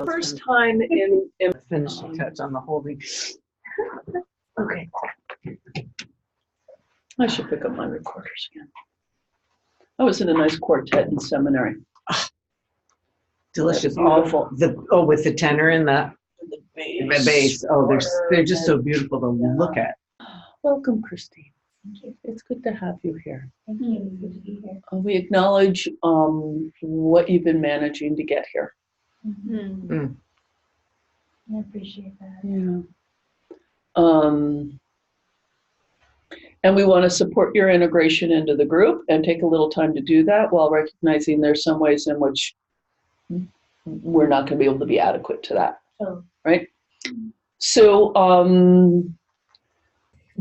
First time in finishing touch on the holding. Okay. I should pick up my recorders again. I was in a nice quartet in seminary. Delicious. Awful. With the tenor and the bass. Oh, they're just so beautiful to look at. Welcome, Christine. Thank you. It's good to have you here. Thank you. It's good to be here. We acknowledge what you've been managing to get here. I appreciate that. Yeah. And we want to support your integration into the group and take a little time to do that while recognizing there's some ways in which we're not going to be able to be adequate to that. Oh. Right? So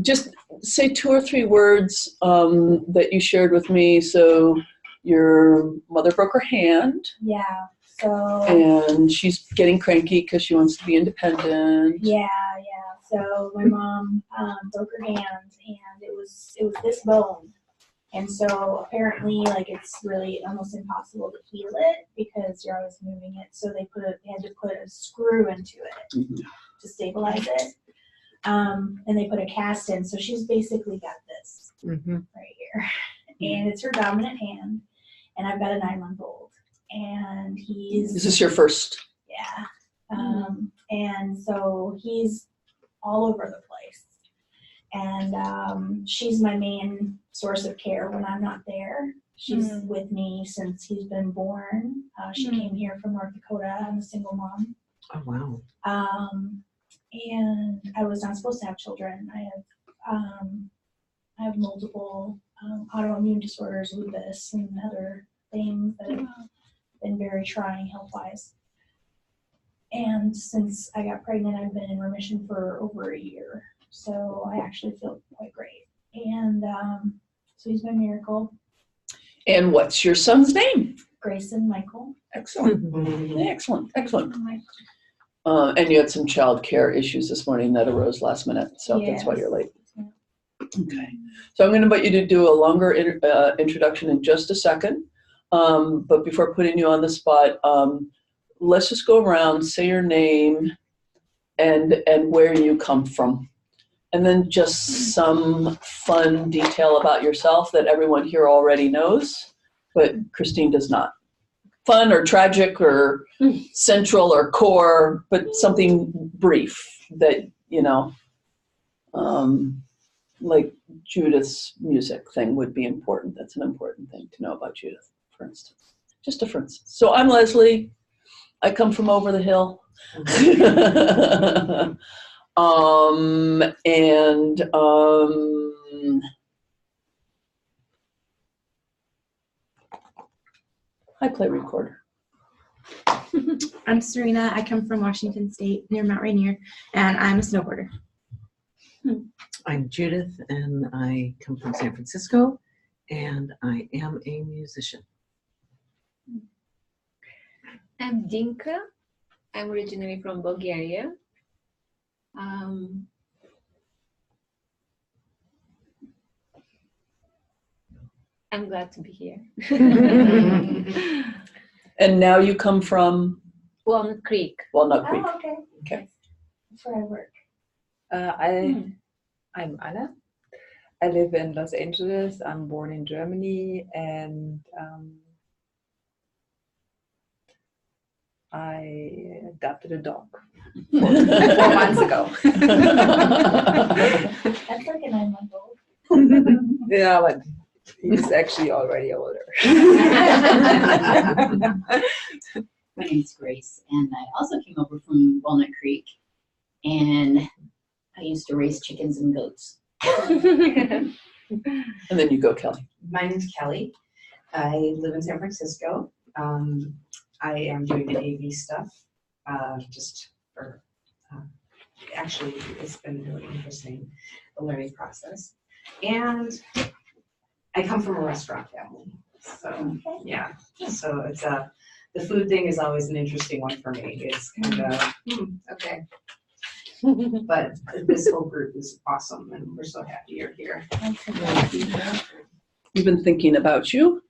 just say 2 or 3 words that you shared with me. So your mother broke her hand. Yeah. So. And she's getting cranky because she wants to be independent. Yeah. So my mom broke her hand, and it was this bone, and so apparently, like, it's really almost impossible to heal it because you're always moving it. So they had to put a screw into it to stabilize it, and they put a cast in. So she's basically got this right here, and it's her dominant hand, and I've got a 9-month-old, and he's. Is this your first? Yeah, and so he's all over the place, and she's my main source of care when I'm not there. She's with me since he's been born. She came here from North Dakota. I'm a single mom. Oh, wow. And I was not supposed to have children. I have multiple autoimmune disorders, lupus, and other things that have been very trying health-wise. And since I got pregnant, I've been in remission for over a year. So I actually feel quite great. And so he's my miracle. And what's your son's name? Grayson Michael. Excellent. Excellent. And you had some child care issues this morning that arose last minute. So that's why you're late. Okay. So I'm going to invite you to do a longer introduction in just a second. But before putting you on the spot, let's just go around, say your name and where you come from. And then just some fun detail about yourself that everyone here already knows, but Christine does not. Fun or tragic or central or core, but something brief that, like Judith's music thing would be important. That's an important thing to know about Judith, for instance. Just a for instance. So I'm Leslie. I come from over the hill. I play recorder. I'm Serena. I come from Washington State near Mount Rainier, and I'm a snowboarder. I'm Judith, and I come from San Francisco, and I am a musician. I'm Dinka. I'm originally from Bulgaria. I'm glad to be here. And now you come from? Walnut Creek. Walnut Creek. Oh, okay. Okay. That's where I work. I'm Anna. I live in Los Angeles. I'm born in Germany, and I adopted a dog 4 months ago. That's like a 9-month-old. Yeah, but he's actually already older. My name's Grace, and I also came over from Walnut Creek, and I used to raise chickens and goats. And then you go, Kelly. My name's Kelly. I live in San Francisco. I am doing the AV stuff, just for, actually, it's been really interesting, the learning process. And I come from a restaurant family, so yeah. So it's the food thing is always an interesting one for me. It's kind of, okay. But this whole group is awesome, and we're so happy you're here. We've been thinking about you.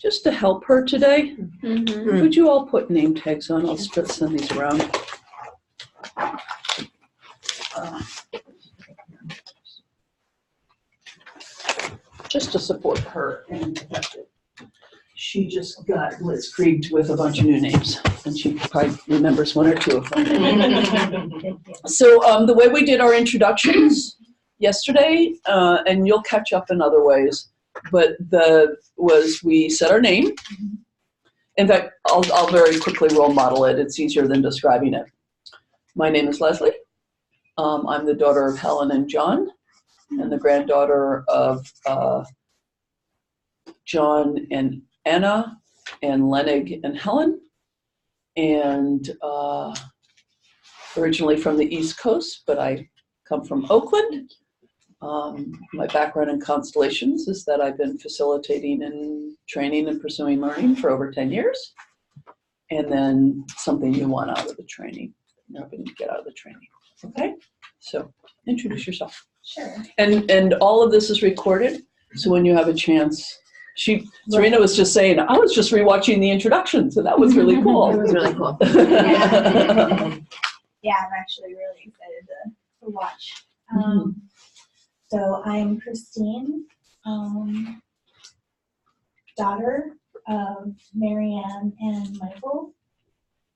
just to help her today, Mhm. would you all put name tags on? I'll send these around. Just to support her. And she just got blitzkrieged with a bunch of new names, and she probably remembers one or two of them. So the way we did our introductions yesterday, and you'll catch up in other ways, but we said our name. In fact, I'll very quickly role model it. It's easier than describing it. My name is Leslie. I'm the daughter of Helen and John, and the granddaughter of John and Anna, and Lenig and Helen, and originally from the East Coast, but I come from Oakland. My background in Constellations is that I've been facilitating and training and pursuing learning for over 10 years. And then something you want out of the training, you're hoping to get out of the training. Okay, so introduce yourself. Sure. And all of this is recorded, so when you have a chance, Serena was just saying, I was just rewatching the introduction, so that was really cool. It was really cool. Yeah, I'm actually really excited to watch. So I'm Christine, daughter of Marianne and Michael,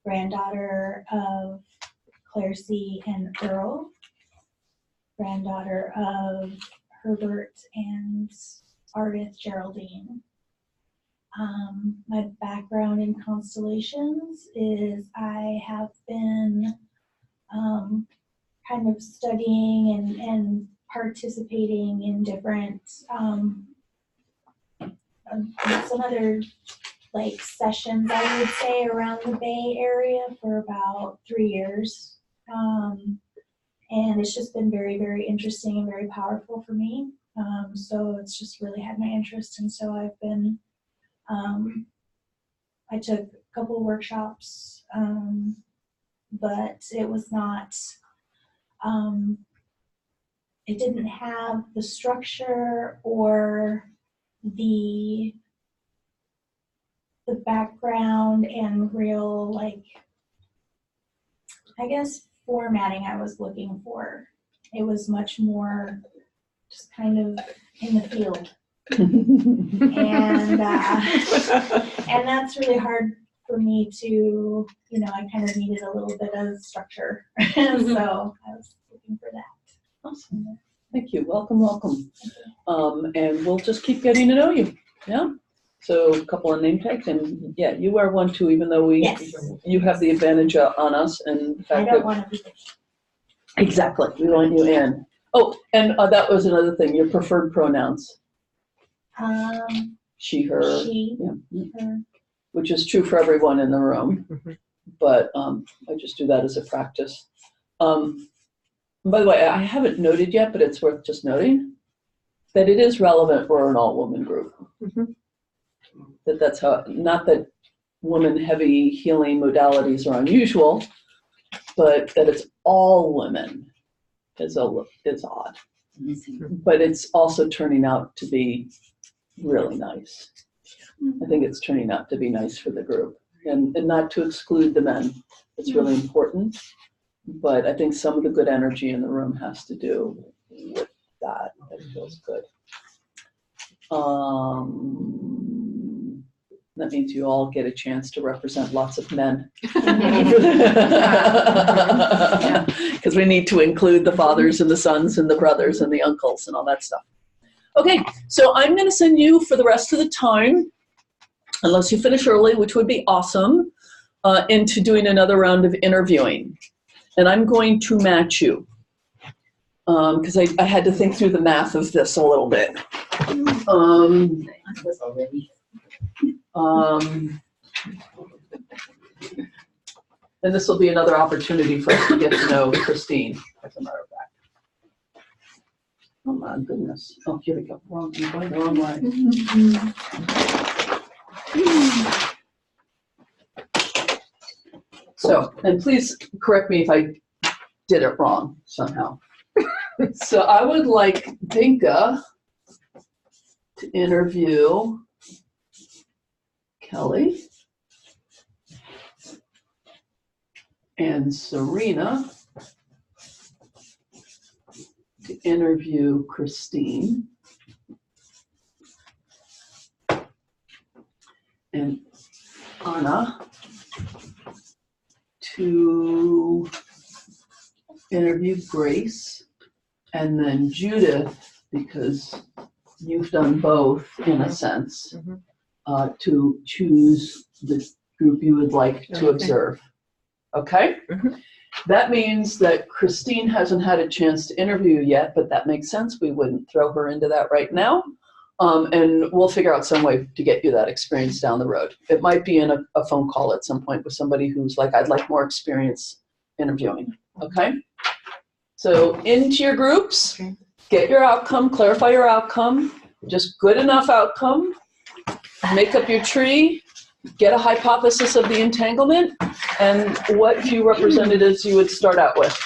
granddaughter of Claire C. and Earl, granddaughter of Herbert and Ardith Geraldine. My background in constellations is I have been kind of studying and participating in different some other like sessions, I would say, around the Bay Area for about 3 years. And it's just been very, very interesting and very powerful for me. So it's just really had my interest. And so I've been, I took a couple of workshops, but it was not, it didn't have the structure or the background and real, like, I guess, formatting I was looking for. It was much more just kind of in the field. And that's really hard for me to, I kind of needed a little bit of structure. So I was looking for that. Awesome. Thank you. Welcome, welcome. And we'll just keep getting to know you. Yeah. So a couple of name tags, and yeah, you wear one too, even though you have the advantage on us, and the fact I don't want to be. Exactly. We want you in. Oh, and that was another thing. Your preferred pronouns. She, her. She, yeah. her. Which is true for everyone in the room, but I just do that as a practice. By the way, I haven't noted yet, but it's worth just noting that it is relevant for an all-woman group. That's how, not that woman-heavy healing modalities are unusual, but that it's all women is odd. But it's also turning out to be really nice. I think it's turning out to be nice for the group, and not to exclude the men. It's really important. But I think some of the good energy in the room has to do with that. That feels good. That means you all get a chance to represent lots of men. Because we need to include the fathers and the sons and the brothers and the uncles and all that stuff. Okay, so I'm going to send you for the rest of the time, unless you finish early, which would be awesome, into doing another round of interviewing. And I'm going to match you, because I had to think through the math of this a little bit. And this will be another opportunity for us to get to know Christine, as a matter of fact. Oh my goodness. Oh, here we go. I'm going the wrong way. So, and please correct me if I did it wrong somehow. So I would like Dinka to interview Kelly. And Serena to interview Christine. And Anna to interview Grace. And then Judith, because you've done both in a sense, to choose the group you would like to observe. Okay? That means that Christine hasn't had a chance to interview yet, but that makes sense. We wouldn't throw her into that right now. And we'll figure out some way to get you that experience down the road. It might be in a phone call at some point with somebody who's like, I'd like more experience interviewing. Okay? So into your groups, get your outcome, clarify your outcome, just good enough outcome, make up your tree, get a hypothesis of the entanglement, and what few representatives you would start out with.